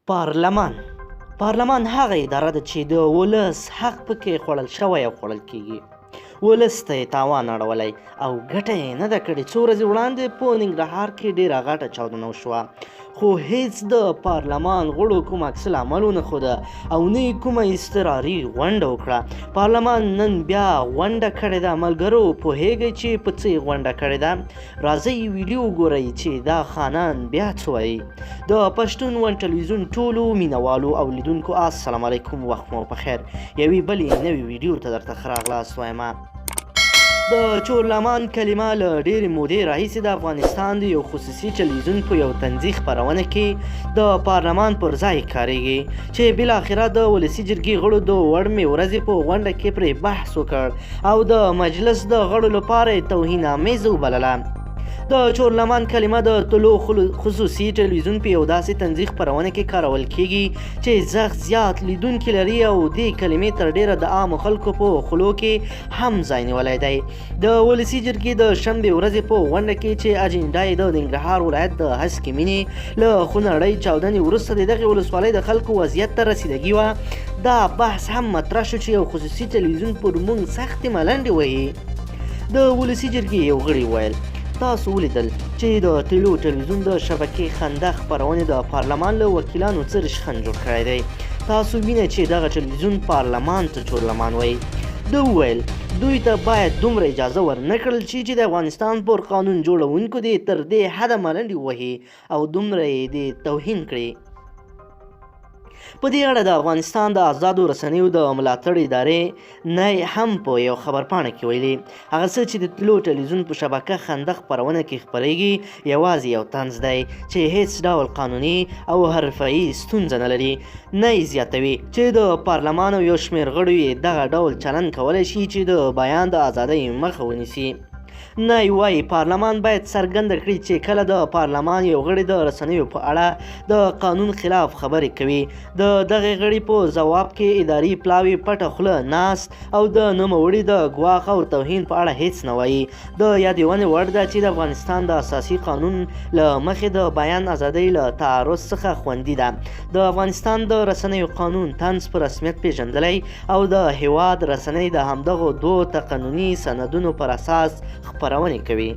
پارلمان هغه اداره ده چې د ولس حق پکې خوړل شوی او خوړل کیږي. ولس ته یې تاوان اړولی او ګټه یې نه ده کړې. څو ورځې وړاندې په ننګرهار کې ډېره غټه چاودنه وشوه، خو هیڅ د پارلمان غړو کوم عکس العمل ونه ښوده او نه یې کومه اضطراري غونډه وکړه. پارلمان نن بیا غونډه کړې ده. ملګرو، پوهیږئ چې په څه یې غونډه کړې ده؟ راځئ ویډیو وګورئ چې دا خانان بیا څه وایي. د پښتون ون ټلویزیون ټولو مینوالو او لیدونکو السلام علیکم، وخت مو پخیر. یوې بلې نوې ویډیو ته درته ښه راغلاست وایم. د چورلمان کلمه له ډېرې مودې راهیسې د افغانستان د یو خصوصي ټلویزیون په یو طنزي خپرونه کې د پارلمان پر ځای کارېږي، چې بالاخره د ولسي جرګې غړو د وړمې ورځې په غونډه کې پرې بحث وکړ او د مجلس د غړو لپاره یې توهین‌آمیزه وبلله. د چورلمان کلمه د طلوع خصوصي ټلویزیون په یو داسې طنزي خپرونه کې کارول کیږي چې زغ زیات لیدونکي لري او دې کلمې تر ډیره د عامو خلکو په خولو کې هم ځای نیولی دی. د ولسي جرګې د شنبې ورځې په غونډه کې چې اجنډا یې د ننګرهار ولایت د هسکې مینې له خونړۍ چاودنې وروسته د دغې ولسوالۍ د خلکو وضعیت ته رسیدګي وه، دا بحث هم مطرح شو چې یو خصوصي ټلویزیون پر موږ سختې ملنډې وهي. د ولسي جرګې یو غړي وویل: تاسو ولیدل چې د طلوع ټلویزیون د شبکې خنده خپرونې د پارلمان له وکیلانو څه ریشخند جوړ کړی دی. تاسو وینئ چې دغه ټلویزیون پارلمان ته چورلمان وایي. ده وویل دوی ته باید دومره اجازه ورنه کړل شي چې د افغانستان پر قانون جوړونکو دې تر دې حده ملنډې ووهي او دومره یې دې توهین کړي. په دې اړه د افغانستان د آزادو رسنیو د ملاتړ ادارې نه هم په یو خبرپاڼه کې ویلي، هغه څه چې د طلوع ټلویزیون په شبکه خنده خپرونه کې خپریږي یوازې یو طنز دی چې هیڅ ډول قانوني او حرفه‌ایي ستونزه نه لري. نه یې زیاتوي چې د پارلمان او یو شمېر غړو یې دغه ډول چلند کولی شي چې د بیان د ازادۍ مخه ونیسي. نه یې وایي پارلمان باید څرګنده کړي چې کله د پارلمان یو غړی د رسنیو په اړه د قانون خلاف خبرې کوي، د دغې غړي په ځواب کې اداري پلاوي پټه خوله ناست او د نوموړي د ګواښ او توهین په اړه هیڅ نه وایي. د یادونې وړ ده چې د افغانستان د اساسي قانون له مخې د بیان ازادۍ له تعرض څخه خوندي ده. د افغانستان د رسنیو قانون طنز په رسمیت پیژندلی او د هیواد رسنۍ د همدغو دوو تقنوني سندونو پر اساس خپرونې کوي.